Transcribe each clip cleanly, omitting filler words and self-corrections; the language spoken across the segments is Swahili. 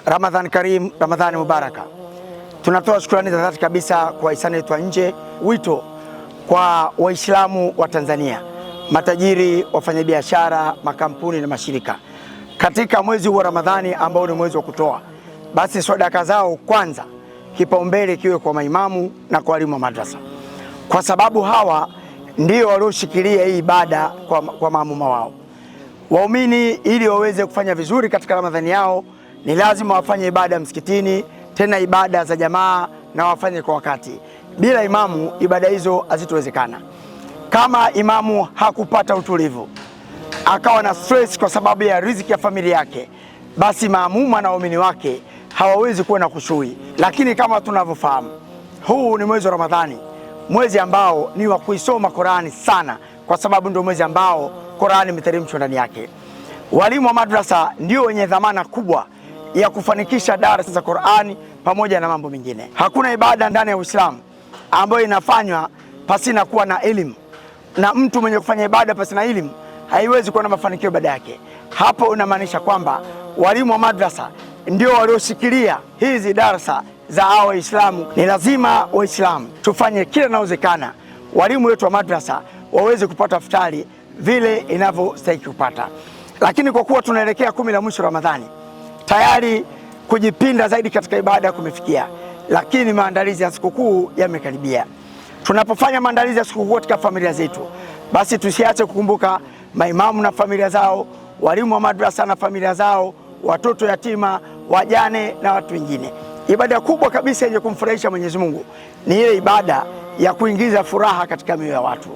Ramadhan Karim, Ramadhani Mubaraka. Tunatoa shukrani za dhati kabisa kwa hisani yetu nje. Wito kwa Waislamu wa Tanzania, matajiri, wafanyabiashara, makampuni na mashirika, katika mwezi wa Ramadhani ambao ni mwezi wa kutoa, basi sadaka zao kwanza kipaumbele kiwe kwa maimamu na kwa walimu wa madrasa, kwa sababu hawa ndio walioshikilia hii ibada kwa maamuma wao. Waumini ili waweze kufanya vizuri katika Ramadhani yao ni lazima wafanye ibada msikitini, tena ibada za jamaa, na wafanye kwa wakati. Bila imamu ibada hizo hazitowezekana. Kama imamu hakupata utulivu, akawa na stress kwa sababu ya riziki ya familia yake, basi maamuma na waumini wake hawawezi kuwa na khushui. Lakini kama tunavyofahamu, huu ni mwezi wa Ramadhani, mwezi ambao ni wa kuisoma Qur'ani sana, kwa sababu ndio mwezi ambao Qur'ani imeteremshwa ndani yake. Walimu wa madrasa ndio wenye dhamana kubwa ya kufanikisha darasa za Qur'ani pamoja na mambo mengine. Hakuna ibada ndani ya Uislamu ambayo inafanywa pasina kuwa na elimu, na mtu mwenye kufanya ibada pasina elimu haiwezi kuwa na mafanikio baada yake. Hapo unamaanisha kwamba walimu wa madrasa ndio walioshikilia hizi darasa za hao Waislamu. Ni lazima Waislamu tufanye kila inawezekana walimu wetu wa madrasa waweze kupata futari vile inavyostahili kupata. Lakini kwa kuwa tunaelekea 10 la mwisho Ramadhani, tayari kujipinda zaidi katika ibada kumefikia, lakini maandalizi ya sikukuu yamekaribia. Tunapofanya maandalizi ya sikukuu katika familia zetu, basi tusiache kukumbuka maimamu na familia zao, walimu wa madrasa na familia zao, watoto yatima, wajane na watu wengine. Ibada kubwa kabisa yenye kumfurahisha Mwenyezi Mungu ni ile ibada ya kuingiza furaha katika mioyo ya watu.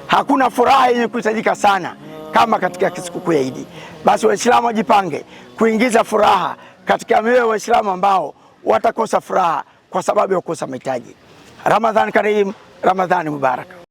Hakuna furaha yenye kuhitajika sana kama katika sikukuu ya Idi. Basi Waislamu wajipange kuingiza furaha katika mioyo ya Waislamu ambao watakosa furaha kwa sababu ya kukosa mahitaji. Ramadhan Karim, Ramadhani Mubarak.